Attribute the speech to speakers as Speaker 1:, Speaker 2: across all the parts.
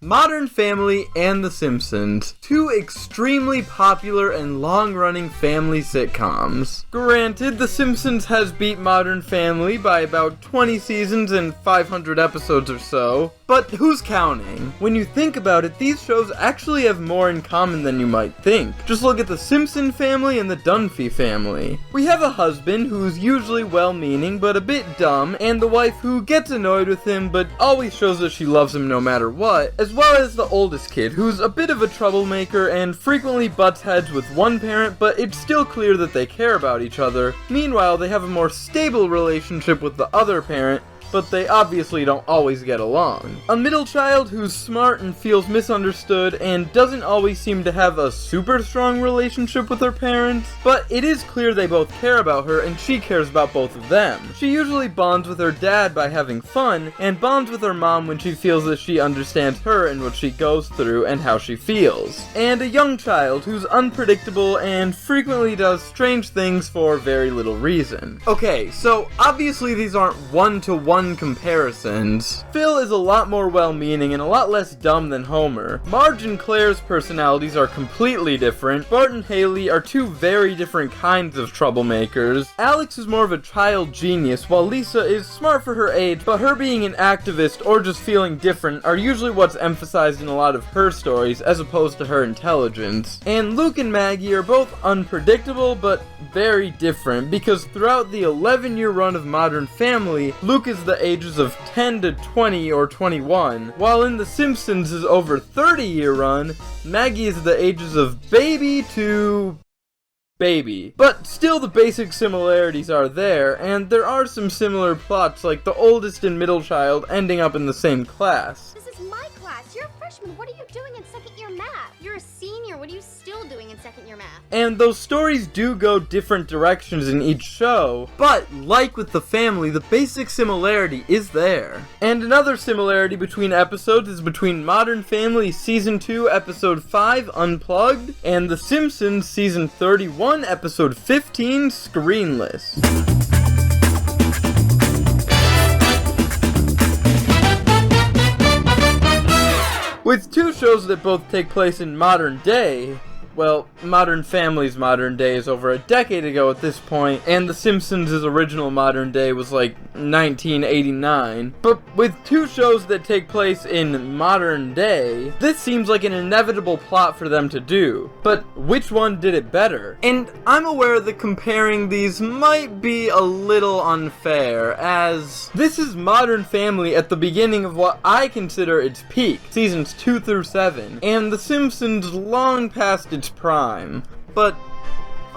Speaker 1: Modern Family and The Simpsons, two extremely popular and long-running family sitcoms. Granted, The Simpsons has beat Modern Family by about 20 seasons and 500 episodes or so, but who's counting? When you think about it, these shows actually have more in common than you might think. Just look at the Simpson family and the Dunphy family. We have a husband who's usually well-meaning but a bit dumb, and the wife who gets annoyed with him but always shows that she loves him no matter what, as well as the oldest kid who's a bit of a troublemaker and frequently butts heads with one parent, but it's still clear that they care about each other. Meanwhile, they have a more stable relationship with the other parent, but they obviously don't always get along. A middle child who's smart and feels misunderstood and doesn't always seem to have a super strong relationship with her parents, but it is clear they both care about her and she cares about both of them. She usually bonds with her dad by having fun, and bonds with her mom when she feels that she understands her and what she goes through and how she feels. And a young child who's unpredictable and frequently does strange things for very little reason. Okay, so obviously these aren't one-to-one comparisons. Phil is a lot more well-meaning and a lot less dumb than Homer. Marge and Claire's personalities are completely different. Bart and Haley are two very different kinds of troublemakers. Alex is more of a child genius, while Lisa is smart for her age, but her being an activist or just feeling different are usually what's emphasized in a lot of her stories as opposed to her intelligence. And Luke and Maggie are both unpredictable, but very different, because throughout the 11-year run of Modern Family, Luke is the ages of 10 to 20 or 21, while in The Simpsons' over 30-year run, Maggie is the ages of baby to baby. But still the basic similarities are there, and there are some similar plots like the oldest and middle child ending up in the same class.
Speaker 2: This is my class. You're a freshman. What are you doing in second year math? You're a senior. What are you still doing in second year math?
Speaker 1: And those stories do go different directions in each show, but like with the family, the basic similarity is there. And another similarity between episodes is between Modern Family Season 2, Episode 5, Unplugged, and The Simpsons Season 31, Episode 15, Screenless. With two shows that both take place in modern day, well, Modern Family's modern day is over a decade ago at this point, and The Simpsons' original modern day was like 1989. But with two shows that take place in modern day, this seems like an inevitable plot for them to do. But which one did it better? And I'm aware that comparing these might be a little unfair, as this is Modern Family at the beginning of what I consider its peak, seasons 2 through 7, and The Simpsons long past its prime. But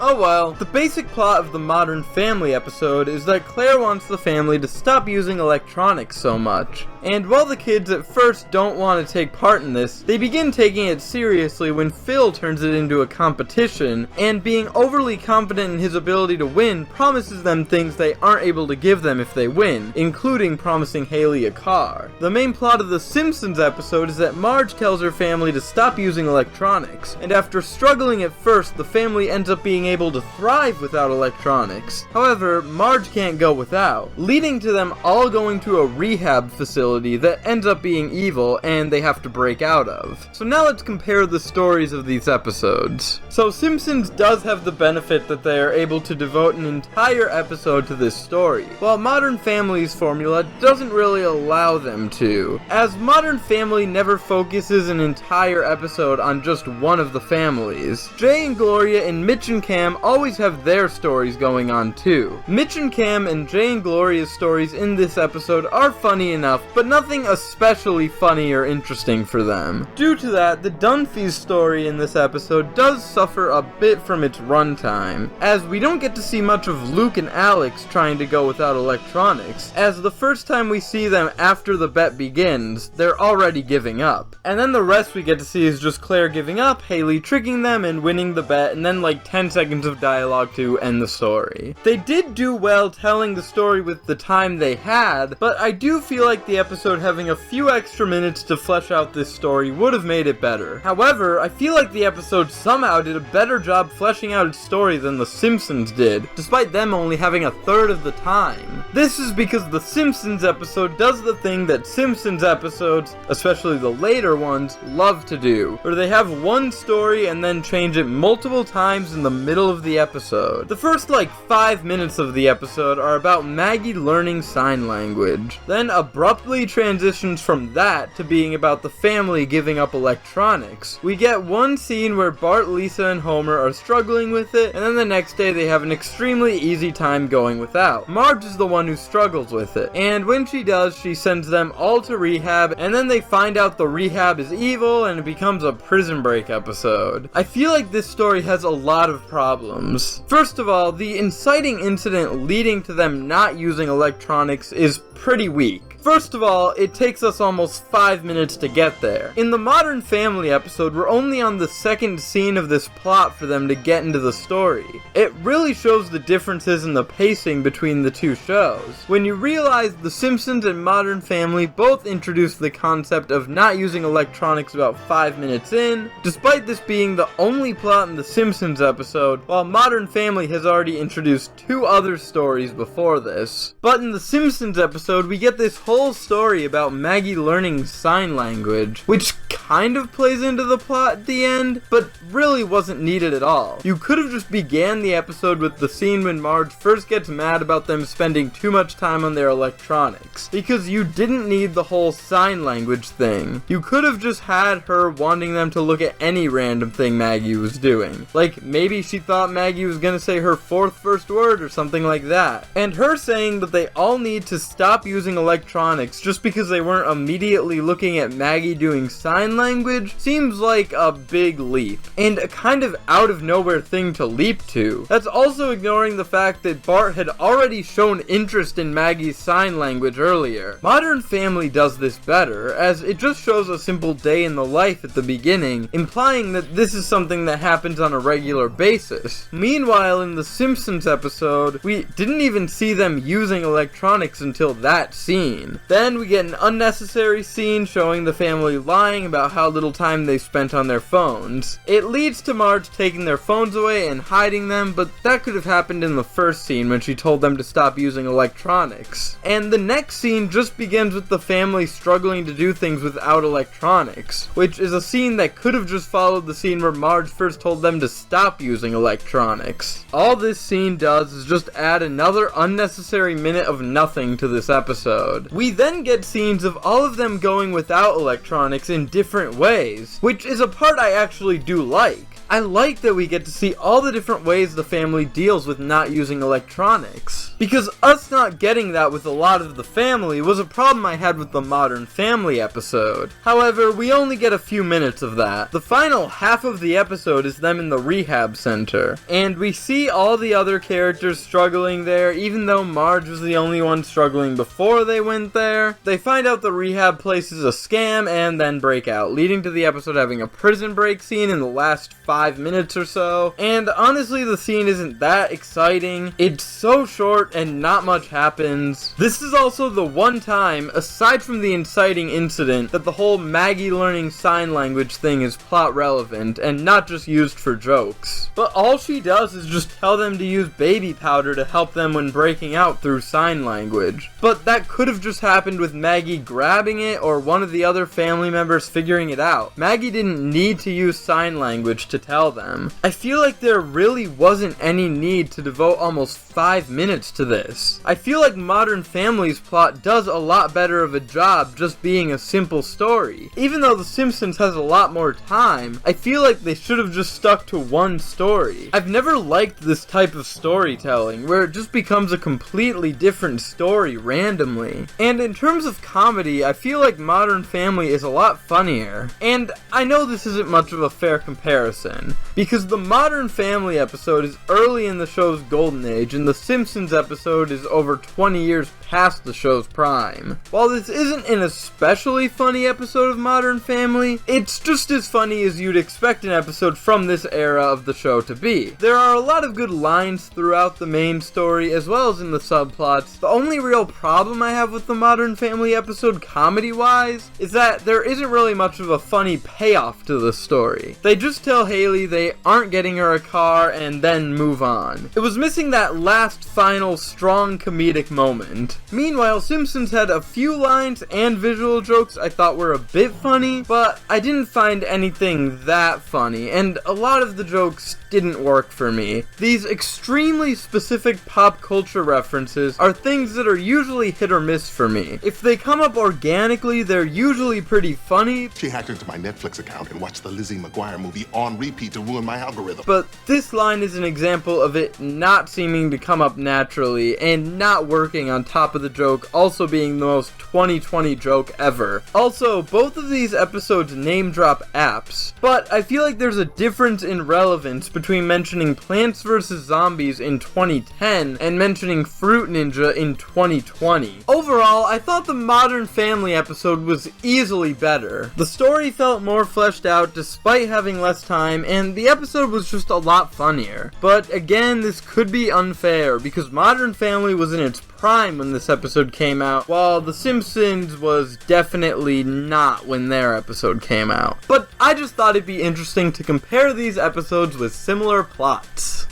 Speaker 1: oh well. The basic plot of the Modern Family episode is that Claire wants the family to stop using electronics so much. And while the kids at first don't want to take part in this, they begin taking it seriously when Phil turns it into a competition, and being overly confident in his ability to win promises them things they aren't able to give them if they win, including promising Haley a car. The main plot of the Simpsons episode is that Marge tells her family to stop using electronics, and after struggling at first, the family ends up being able to thrive without electronics. However, Marge can't go without, leading to them all going to a rehab facility that ends up being evil and they have to break out of. So now let's compare the stories of these episodes. So Simpsons does have the benefit that they are able to devote an entire episode to this story, while Modern Family's formula doesn't really allow them to, as Modern Family never focuses an entire episode on just one of the families. Jay and Gloria and Mitch and Cam always have their stories going on too. Mitch and Cam and Jay and Gloria's stories in this episode are funny enough, but nothing especially funny or interesting for them. Due to that, the Dunphys' story in this episode does suffer a bit from its runtime, as we don't get to see much of Luke and Alex trying to go without electronics, as the first time we see them after the bet begins, they're already giving up. And then the rest we get to see is just Claire giving up, Haley tricking them and winning the bet, and then like 10 seconds of dialogue to end the story. They did do well telling the story with the time they had, but I do feel like the episode episode having a few extra minutes to flesh out this story would have made it better. However, I feel like the episode somehow did a better job fleshing out its story than The Simpsons did, despite them only having a third of the time. This is because The Simpsons episode does the thing that Simpsons episodes, especially the later ones, love to do, where they have one story and then change it multiple times in the middle of the episode. The first 5 minutes of the episode are about Maggie learning sign language, then abruptly transitions from that to being about the family giving up electronics. We get one scene where Bart, Lisa, and Homer are struggling with it, and then the next day they have an extremely easy time going without. Marge is the one who struggles with it, and when she does, she sends them all to rehab, and then they find out the rehab is evil and it becomes a Prison Break episode. I feel like this story has a lot of problems. First of all, the inciting incident leading to them not using electronics is pretty weak. First of all, it takes us almost 5 minutes to get there. In the Modern Family episode, we're only on the second scene of this plot for them to get into the story. It really shows the differences in the pacing between the two shows. When you realize The Simpsons and Modern Family both introduced the concept of not using electronics about 5 minutes in, despite this being the only plot in The Simpsons episode, while Modern Family has already introduced 2 other stories before this. But in The Simpsons episode, we get this whole story about Maggie learning sign language, which kind of plays into the plot at the end, but really wasn't needed at all. You could have just began the episode with the scene when Marge first gets mad about them spending too much time on their electronics, because you didn't need the whole sign language thing. You could have just had her wanting them to look at any random thing Maggie was doing. Like, maybe she thought Maggie was gonna say her 4th first word or something like that. And her saying that they all need to stop using electronics just because they weren't immediately looking at Maggie doing sign language seems like a big leap, and a kind of out of nowhere thing to leap to. That's also ignoring the fact that Bart had already shown interest in Maggie's sign language earlier. Modern Family does this better, as it just shows a simple day in the life at the beginning, implying that this is something that happens on a regular basis. Meanwhile, in the Simpsons episode, we didn't even see them using electronics until that scene. Then we get an unnecessary scene showing the family lying about how little time they spent on their phones. It leads to Marge taking their phones away and hiding them, but that could have happened in the first scene when she told them to stop using electronics. And the next scene just begins with the family struggling to do things without electronics, which is a scene that could have just followed the scene where Marge first told them to stop using electronics. All this scene does is just add another unnecessary minute of nothing to this episode. We then get scenes of all of them going without electronics in different ways, which is a part I actually do like. I like that we get to see all the different ways the family deals with not using electronics, because us not getting that with a lot of the family was a problem I had with the Modern Family episode. However, we only get a few minutes of that. The final half of the episode is them in the rehab center, and we see all the other characters struggling there, even though Marge was the only one struggling before they went there. They find out the rehab place is a scam and then break out, leading to the episode having a prison break scene in the last 5 minutes or so, and honestly the scene isn't that exciting. It's so short and not much happens. This is also the one time, aside from the inciting incident, that the whole Maggie learning sign language thing is plot relevant and not just used for jokes. But all she does is just tell them to use baby powder to help them when breaking out through sign language. But that could have just happened with Maggie grabbing it or one of the other family members figuring it out. Maggie didn't need to use sign language to tell them. I feel like there really wasn't any need to devote almost 5 minutes to this. I feel like Modern Family's plot does a lot better of a job just being a simple story. Even though The Simpsons has a lot more time, I feel like they should have just stuck to one story. I've never liked this type of storytelling, where it just becomes a completely different story randomly. And in terms of comedy, I feel like Modern Family is a lot funnier. funnier. And I know this isn't much of a fair comparison, because the Modern Family episode is early in the show's golden age, and the Simpsons episode is over 20 years past the show's prime. While this isn't an especially funny episode of Modern Family, it's just as funny as you'd expect an episode from this era of the show to be. There are a lot of good lines throughout the main story, as well as in the subplots. The only real problem I have with the Modern Family episode, comedy-wise, is that there isn't really much of a funny payoff to the story. They just tell Haley they aren't getting her a car and then move on. It was missing that last, final, strong comedic moment. Meanwhile, Simpsons had a few lines and visual jokes I thought were a bit funny, but I didn't find anything that funny, and a lot of the jokes didn't work for me. These extremely specific pop culture references are things that are usually hit or miss for me. If they come up organically, they're usually pretty funny.
Speaker 3: She hacked into my Netflix account and watched the Lizzie McGuire movie on repeat to ruin my algorithm.
Speaker 1: But this line is an example of it not seeming to come up naturally and not working on top of the joke also being the most 2020 joke ever. Also, both of these episodes name drop apps, but I feel like there's a difference in relevance between mentioning Plants vs. Zombies in 2010 and mentioning Fruit Ninja in 2020. Overall, I thought the Modern Family episode was easily better. The story felt more fleshed out despite having less time, and the episode was just a lot funnier. But again, this could be unfair because Modern Family was in its prime when this episode came out, while The Simpsons was definitely not when their episode came out. But I just thought it'd be interesting to compare these episodes with similar plots.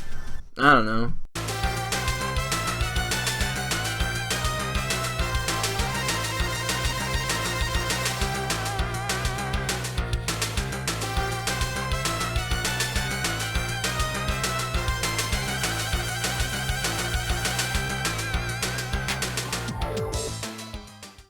Speaker 1: I don't know.